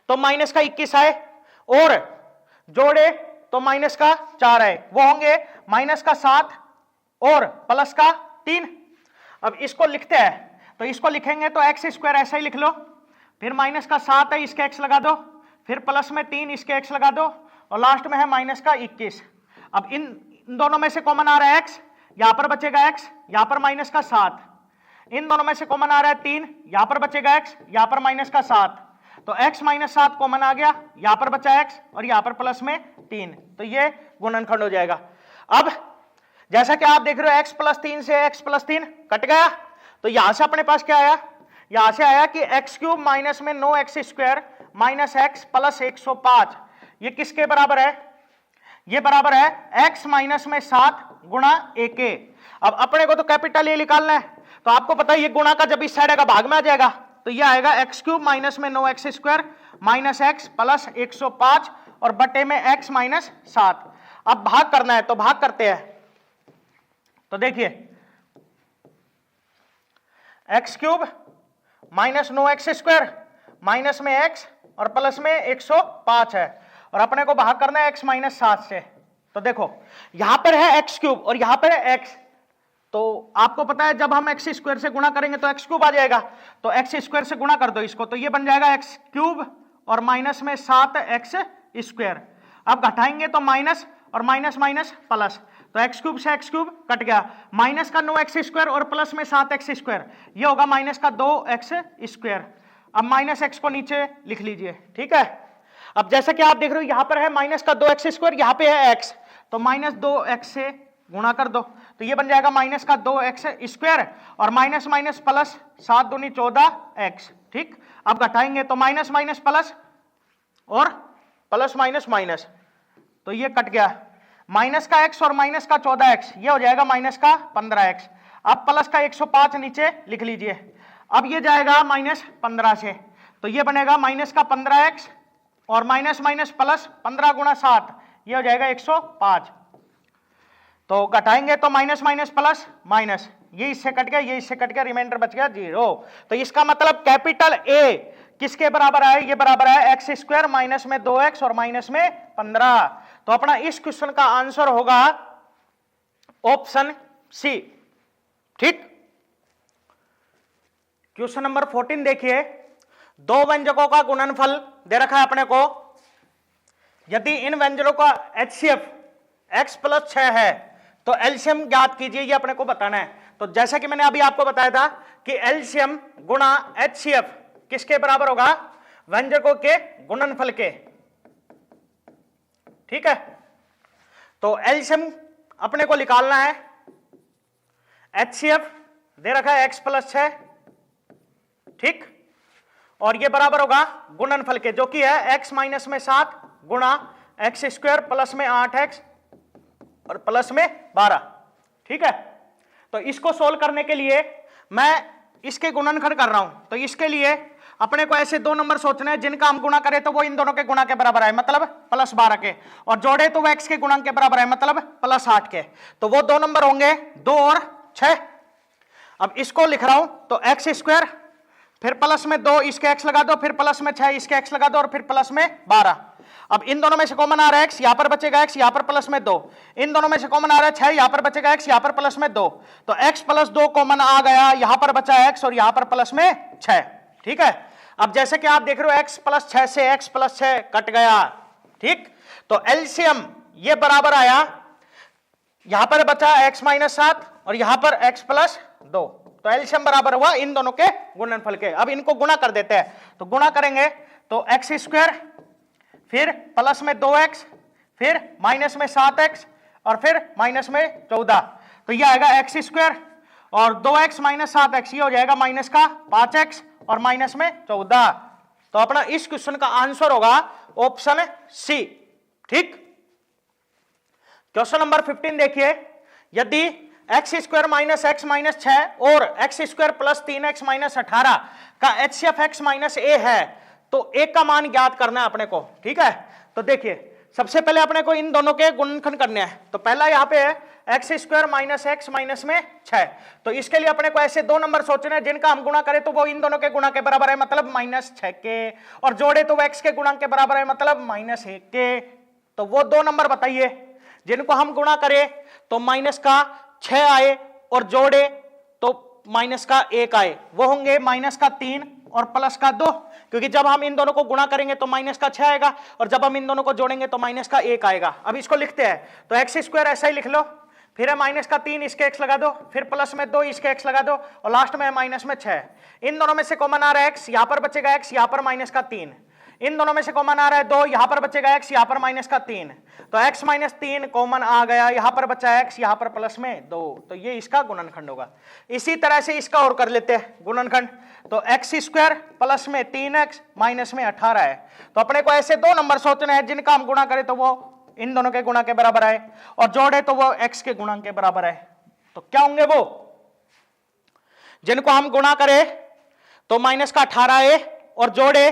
Speaker 1: तो -21 आए और जोड़े तो -4 आए, वो होंगे -7 और +3। अब इसको लिखते हैं तो इसको लिखेंगे तो x² ऐसा ही लिख लो, फिर -7 है इसके x लगा दो, फिर +3 इसके x लगा दो, और लास्ट में है -21। अब इन दोनों में से कॉमन आ रहा है x, यहां पर बचेगा x, यहां पर -7, इन दोनों में से कॉमन आ रहा है 3, यहां पर बचेगा x, यहां पर -7, तो x -7 कॉमन आ गया, यहां पर बचा x और यहां पर +3, तो ये गुणनखंड हो जाएगा। अब जैसा कि आप देख रहे हो x +3 से x +3 कट गया, तो यहां से अपने पास क्या आया, यहां से आया कि x³ माइनस में 9x² माइनस x + 105, ये किसके बराबर है, ये बराबर है x माइनस में 7 गुणा AK। अब अपने को तो कैपिटल ए निकालना है, तो आपको पता है ये गुणा का जब इस साइड का भाग में आ जाएगा तो ये आएगा x³ माइनस में 9x² माइनस x + 105 और बटे में x माइनस 7। अब भाग करना है तो भाग करते हैं, तो देखिए x³ माइनस 9x² माइनस में x और प्लस में 105 है, और अपने को भाग करना है x माइनस 7 से। तो देखो यहां पर है x³ और यहां पर है x, तो आपको पता है जब हम x² से गुणा करेंगे तो x³ आ जाएगा, तो x² से गुणा कर दो इसको, तो ये बन जाएगा x³ और माइनस में 7x²। अब घटाएंगे तो माइनस और माइनस माइनस प्लस, तो x³ से x³ कट गया, माइनस का 9x² और प्लस में 7x², ये होगा माइनस का 2x²। अब माइनस x को नीचे लिख लीजिए, ठीक है। अब जैसा कि आप देख रहे हो यहां पर है माइनस का 2x², यहां पे है x, तो -2x से गुणा कर दो, तो ये बन जाएगा माइनस का 2x² और माइनस माइनस प्लस 7 दूनी 14x, ठीक। अब घटाएंगे तो माइनस माइनस प्लस और प्लस माइनस माइनस, तो ये कट गया, माइनस का x और माइनस का 14x, ये हो जाएगा माइनस का 15x। अब प्लस का 105 नीचे लिख लीजिए, अब ये जाएगा -15 से, तो ये बनेगा माइनस का 15x और माइनस माइनस प्लस 15 गुणा 7, ये हो जाएगा 105। तो घटाएंगे तो माइनस माइनस प्लस माइनस, ये इससे कट गया, ये इससे कट गया, रिमाइंडर बच गया 0। तो इसका मतलब कैपिटल A किसके बराबर है, ये बराबर है x² माइनस में 2x और माइनस में 15। तो अपना इस क्वेश्चन का आंसर होगा ऑप्शन सी, ठीक। क्वेश्चन नंबर 14 देखिए, दो व्यंजकों का गुणनफल दे रखा है अपने को, यदि इन व्यंजकों का HCF x + 6 है तो एलसीएम ज्ञात कीजिए, ये अपने को बताना है। तो जैसा कि मैंने अभी आपको बताया था कि एलसीएम गुणा HCF किसके बराबर होगा, व्यंजकों के गुणनफल के, ठीक है। तो एलसीएम अपने को निकालना है, HCF दे रखा है x + 6, ठीक, और ये बराबर होगा गुणनफल के जो कि है x माइनस में 7 गुणा x² प्लस में 8x और प्लस में 12, ठीक है। तो इसको सोल्व करने के लिए मैं इसके गुणनखंड कर रहा हूं, तो इसके लिए अपने को ऐसे दो नंबर सोचने हैं जिनका हम गुणा करें तो वो इन दोनों के गुणा के बराबर है, मतलब +12 के, और जोड़े तो वो x के गुणांक के बराबर है, मतलब +8 के। तो वो दो नंबर होंगे 2 और 6। अब इसको लिख रहा हूं तो x², फिर प्लस में 2 इसके x लगा दो, फिर प्लस में 6 इसके x लगा दो, और फिर प्लस में 12। अब इन दोनों में से कॉमन आ रहा है x, यहां पर बचेगा x, यहां पर प्लस में 2, इन दोनों में से कॉमन आ रहा है 6, यहां पर बचेगा x, यहां पर प्लस में 2, तो x + 2 कॉमन आ गया, यहां पर बचा x और यहां पर प्लस में 6, ठीक है। अब जैसे कि आप देख रहे हो x + 6 से x + 6 कट गया, ठीक। तो एलसीएम ये बराबर आया, यहां पर बचा x - 7 और यहां पर x + 2, तो एलसीएम बराबर हुआ इन दोनों के गुणनफल के। अब इनको गुणा कर देते हैं, तो गुणा करेंगे तो x², फिर प्लस में 2x, फिर माइनस में 7x और फिर माइनस में 14, तो ये आएगा x² और 2x - 7x, ये हो जाएगा माइनस का 5x और माइनस में 14। तो अपना इस क्वेश्चन का आंसर होगा ऑप्शन सी, ठीक। क्वेश्चन नंबर 15 देखिए, यदि x² - x - 6 और x² + 3x - 18 का HCF x - a है तो एक का मान ज्ञात करना है अपने को, ठीक है। तो देखिए सबसे पहले अपने को इन दोनों के गुणनखंड करने हैं। तो पहला यहाँ पे है x square minus x minus में 6। तो इसके लिए अपने को ऐसे दो नंबर सोचने हैं जिनका हम गुणा करें तो वो इन दोनों के गुणा के बराबर है, मतलब -6 के, और जोड़े तो वो एक्स के गुणा के बराबर है, मतलब -1 के। तो वो दो नंबर बताइए जिनको हम गुणा करें तो -6 आए और जोड़े तो -1 आए। वो होंगे -3 और +2, क्योंकि जब हम इन दोनों को गुणा करेंगे तो -6 आएगा और जब हम इन दोनों को जोड़ेंगे तो -1 आएगा। अब इसको लिखते हैं तो एक्स स्क्वायर ऐसा ही लिख लो, फिर है -3 इसके x लगा दो, फिर +2 इसके x लगा दो और लास्ट में -6। इन दोनों में से कॉमन आ रहा है x, यहां पर बचेगा x, यहां पर -3। इन दोनों में से कॉमन आ रहा है 2, यहां पर बचेगा x, यहां पर -3। तो x -3 कॉमन आ गया, यहां पर बचा x, यहां पर +2। तो ये इसका गुणनखंड होगा। इसी तरह से इसका और कर लेते हैं गुणनखंड। तो एक्स स्क्वायर प्लस में 3x माइनस में 18 है। तो अपने को ऐसे दो नंबर सोचने हैं जिनका हम गुणा करें तो वो इन दोनों के गुणा के बराबर है और जोड़े तो वो x के गुणा के बराबर है। तो क्या होंगे वो जिनको हम गुणा करें तो -18 आए और जोड़े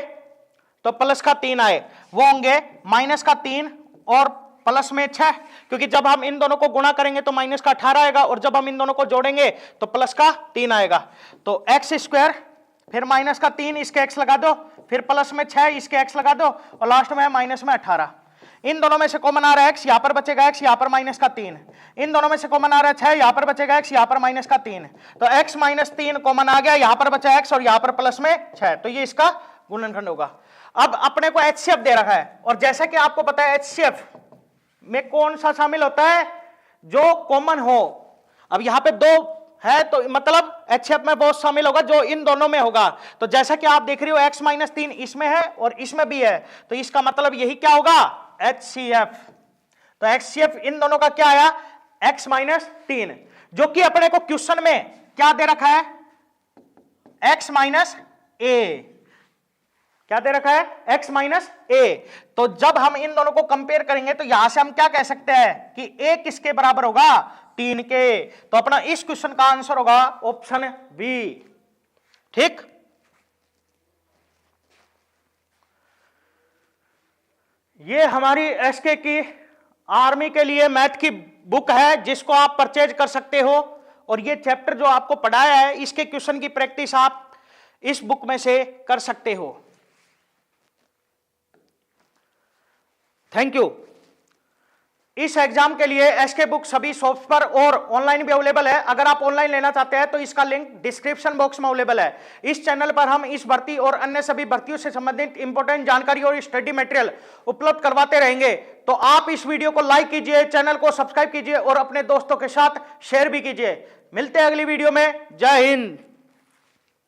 Speaker 1: तो +3 आए, वो होंगे -3 और +6, क्योंकि जब हम इन दोनों को गुणा करेंगे तो -18 आएगा और जब हम इन दोनों को जोड़ेंगे तो +3 आएगा। तो एक्स स्क्वायर फिर -3 इसके x लगा दो, फिर +6 इसके x लगा दो और लास्ट में -18। इन दोनों में से कॉमन आ रहा है x, यहां पर बचेगा x, यहां पर -3। इन दोनों में से कॉमन आ रहा है 6, यहां पर बचेगा x, यहां पर -3। तो x -3 कॉमन आ गया, यहां पर बचा x और यहां पर +6। तो ये इसका गुणनखंड होगा। अब अपने को HCF दे रखा है और जैसा कि आपको पता है HCF में कौन सा शामिल होता है, जो कॉमन हो। अब यहां पे 2 है तो मतलब HCF में बहुत शामिल होगा जो इन दोनों में होगा। तो जैसा कि आप देख रहे हो x -3 इसमें है और इसमें भी है, तो इसका मतलब यही क्या होगा HCF। तो HCF इन दोनों का क्या आया x -3, जो कि अपने को क्वेश्चन में क्या दे रखा है x -a, क्या दे रखा है x -a। तो जब हम इन दोनों को कंपेयर करेंगे तो यहां से हम क्या कह सकते हैं कि a किसके बराबर होगा 3 के। तो अपना इस क्वेश्चन का आंसर होगा ऑप्शन बी। ठीक, ये हमारी एसके की आर्मी के लिए मैथ की बुक है जिसको आप परचेज कर सकते हो और ये चैप्टर जो आपको पढ़ाया है इसके क्वेश्चन की प्रैक्टिस आप इस बुक में से कर सकते हो। Thank you. इस एग्जाम के लिए एसके बुक सभी शॉप्स पर और ऑनलाइन भी अवेलेबल है। अगर आप ऑनलाइन लेना चाहते हैं तो इसका लिंक डिस्क्रिप्शन बॉक्स में अवेलेबल है। इस चैनल पर हम इस भर्ती और अन्य सभी भर्तियों से संबंधित इंपॉर्टेंट जानकारी और स्टडी मटेरियल उपलब्ध करवाते रहेंगे। तो आप इस वीडियो को लाइक कीजिए, चैनल को सब्सक्राइब कीजिए और अपने दोस्तों के साथ शेयर भी कीजिए। मिलते हैं अगली वीडियो में। जय हिंद।